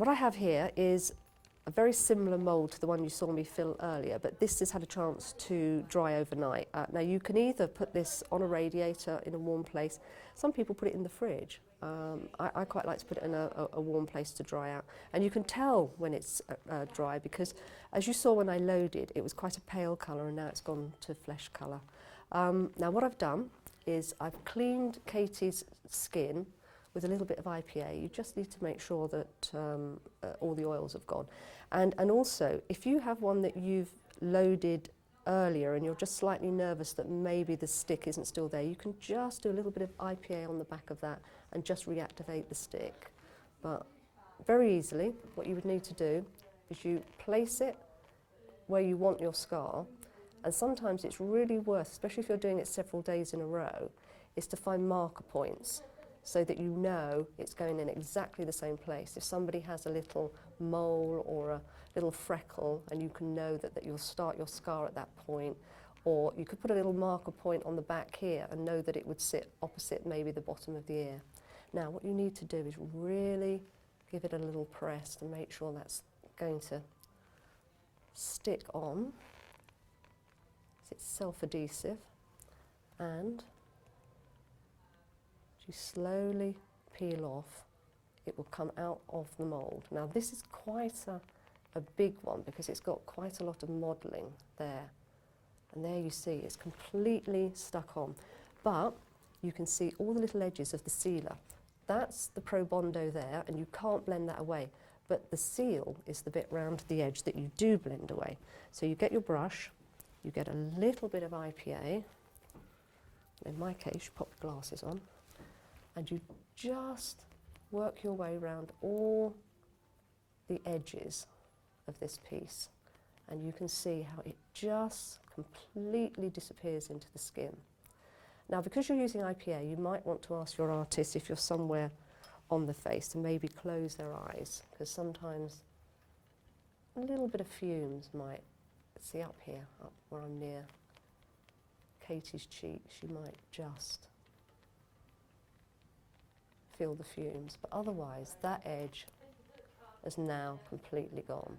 what I have here is a very similar mould to the one you saw me fill earlier, but this has had a chance to dry overnight. Now you can either put this on a radiator in a warm place. Some people put it in the fridge. I quite like to put it in a warm place to dry out. And you can tell when it's dry because, as you saw when I loaded, it was quite a pale colour and now it's gone to flesh colour. Now what I've done is I've cleaned Katie's skin with a little bit of IPA. You just need to make sure that all the oils have gone. And also, if you have one that you've loaded earlier and you're just slightly nervous that maybe the stick isn't still there, you can just do a little bit of IPA on the back of that and just reactivate the stick. But very easily, what you would need to do is you place it where you want your scar, and sometimes it's really worth, especially if you're doing it several days in a row, is to find marker points so that you know it's going in exactly the same place. If somebody has a little mole or a little freckle, and you can know that you'll start your scar at that point, or you could put a little marker point on the back here and know that it would sit opposite maybe the bottom of the ear. Now what you need to do is really give it a little press to make sure that's going to stick on. It's self-adhesive, and as you slowly peel off, it will come out of the mould. Now this is quite a big one because it's got quite a lot of modelling there. And there you see it's completely stuck on. But you can see all the little edges of the sealer. That's the Probondo there, and you can't blend that away. But the seal is the bit round the edge that you do blend away. So you get your brush, you get a little bit of IPA. In my case, you pop the glasses on, and you just work your way around all the edges of this piece. And you can see how it just completely disappears into the skin. Now, because you're using IPA, you might want to ask your artist if you're somewhere on the face to maybe close their eyes, because sometimes a little bit of fumes might, see up here, up where I'm near Katie's cheek, she might just feel the fumes, but otherwise that edge is now completely gone.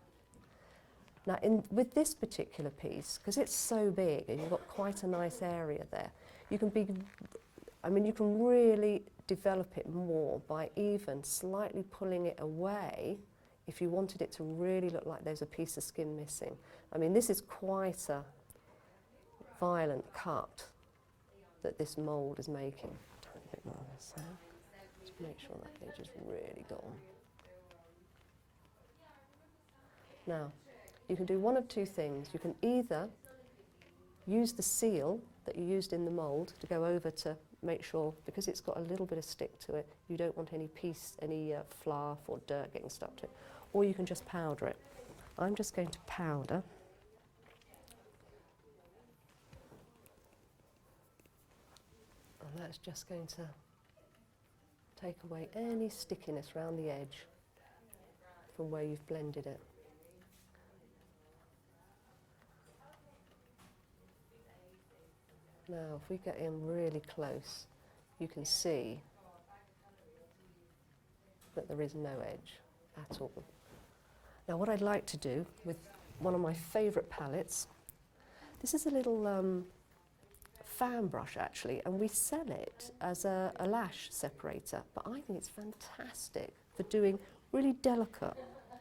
Now with this particular piece, because it's so big and you've got quite a nice area there, you can really develop it more by even slightly pulling it away if you wanted it to really look like there's a piece of skin missing. I mean, this is quite a violent cut that this mould is making. A bit more of this, just make sure that edge is really gone. Now, you can do one of two things. You can either use the seal that you used in the mould to go over to make sure, because it's got a little bit of stick to it, you don't want any fluff or dirt getting stuck to it, or you can just powder it. I'm just going to powder. And that's just going to take away any stickiness around the edge from where you've blended it. Now, if we get in really close, you can see that there is no edge at all. Now, what I'd like to do with one of my favourite palettes, this is a little fan brush actually, and we sell it as a lash separator, but I think it's fantastic for doing really delicate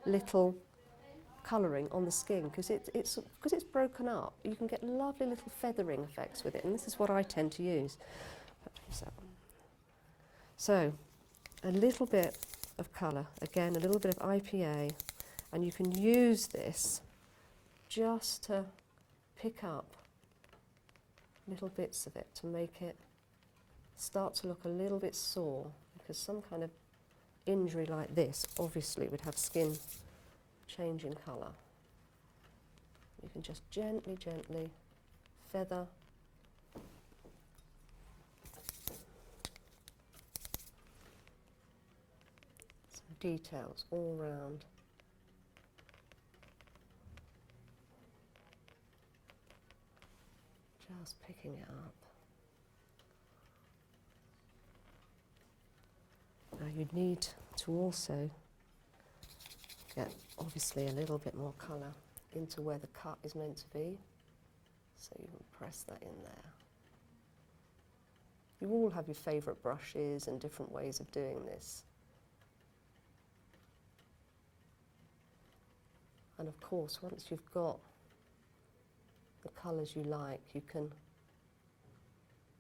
little colouring on the skin, because it's broken up. You can get lovely little feathering effects with it, and this is what I tend to use. So a little bit of colour, again a little bit of IPA, and you can use this just to pick up little bits of it to make it start to look a little bit sore, because some kind of injury like this obviously would have skin change in colour. You can just gently, gently feather some details all round. Just picking it up. Now you need to also Get obviously a little bit more colour into where the cut is meant to be. So you can press that in there. You all have your favourite brushes and different ways of doing this. And of course, once you've got the colours you like, you can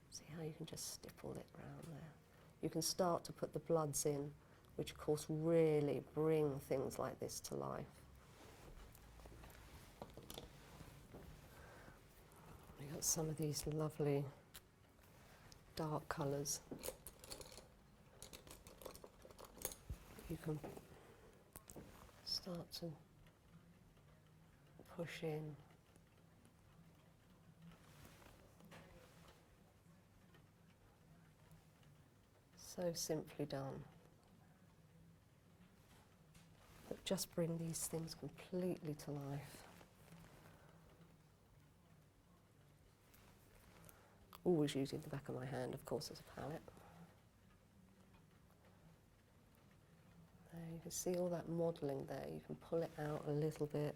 see how you can just stipple it around there. You can start to put the bloods in, which of course really bring things like this to life. We've got some of these lovely dark colours. You can start to push in. So simply done. But just bring these things completely to life. Always using the back of my hand, of course, as a palette. There, you can see all that modelling there. You can pull it out a little bit.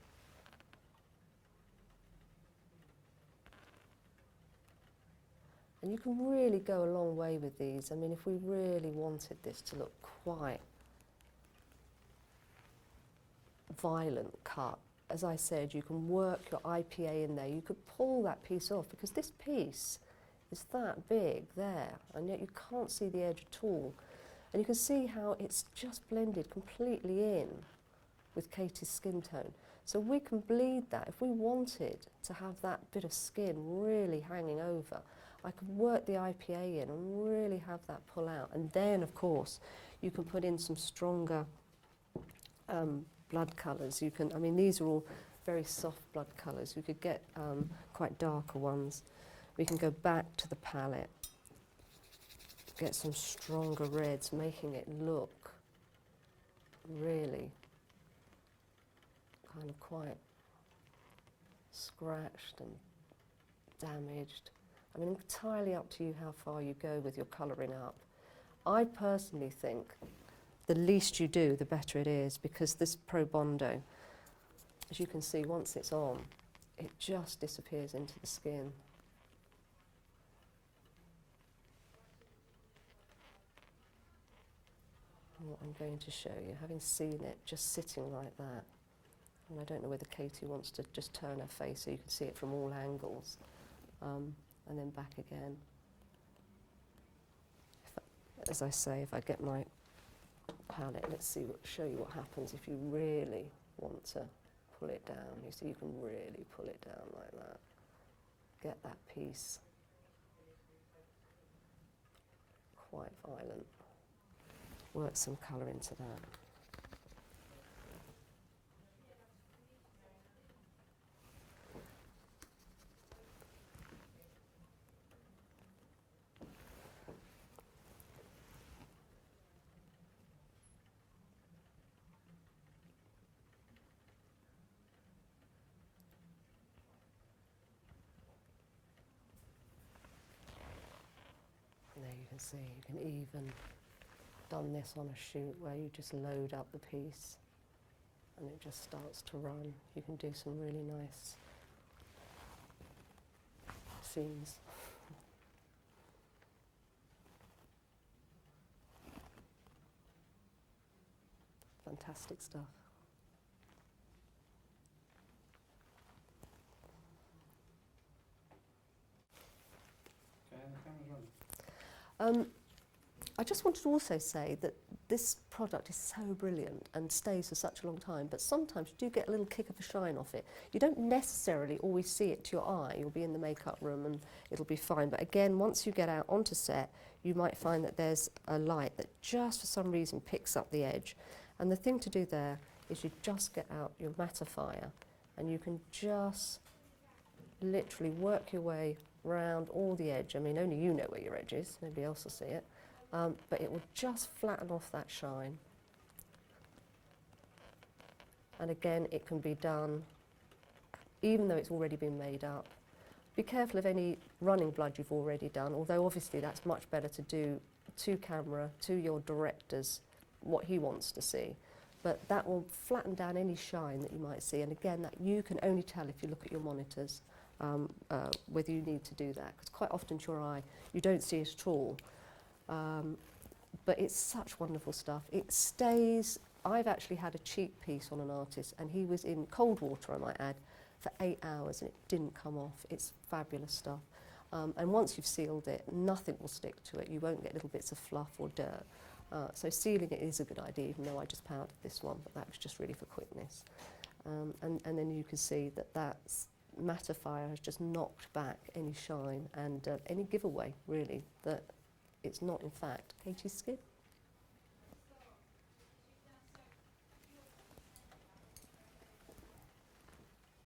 And you can really go a long way with these. I mean, if we really wanted this to look quite violent cut, as I said, you can work your IPA in there. You could pull that piece off because this piece is that big there, and yet you can't see the edge at all. And you can see how it's just blended completely in with Katie's skin tone. So we can bleed that. If we wanted to have that bit of skin really hanging over, I could work the IPA in and really have that pull out. And then, of course, you can put in some stronger blood colours. You can, I mean, these are all very soft blood colours. You could get quite darker ones. We can go back to the palette, get some stronger reds, making it look really kind of quite scratched and damaged. I mean, entirely up to you how far you go with your colouring up. I personally think the least you do, the better it is, because this Probondo, as you can see, once it's on, it just disappears into the skin. And what I'm going to show you, having seen it just sitting like that, and I don't know whether Katie wants to just turn her face so you can see it from all angles. And then back again. As I say, if I get my palette, let's see, show you what happens if you really want to pull it down. You see, you can really pull it down like that. Get that piece quite violent. Work some colour into that. There you can see, you can even done this on a shoot where you just load up the piece and it just starts to run. You can do some really nice scenes. Fantastic stuff. Okay, the camera's running. I just wanted to also say that this product is so brilliant and stays for such a long time, but sometimes you do get a little kick of a shine off it. You don't necessarily always see it to your eye. You'll be in the makeup room and it'll be fine. But again, once you get out onto set, you might find that there's a light that just for some reason picks up the edge. And the thing to do there is you just get out your mattifier and you can just literally work your way round all the edge. I mean, only you know where your edge is, nobody else will see it. But it will just flatten off that shine. And again, it can be done even though it's already been made up. Be careful of any running blood you've already done, although obviously that's much better to do to camera, to your directors, what he wants to see. but that will flatten down any shine that you might see. And again, that you can only tell if you look at your monitors whether you need to do that, because quite often to your eye you don't see it at all. But it's such wonderful stuff. It stays. I've actually had a cheap piece on an artist, and he was in cold water, I might add, for 8 hours, and it didn't come off. It's fabulous stuff. And once you've sealed it, nothing will stick to it. You won't get little bits of fluff or dirt. So sealing it is a good idea, even though I just powdered this one, but that was just really for quickness. And then you can see that that mattifier has just knocked back any shine and any giveaway, really, that it's not, in fact, Katie's skin.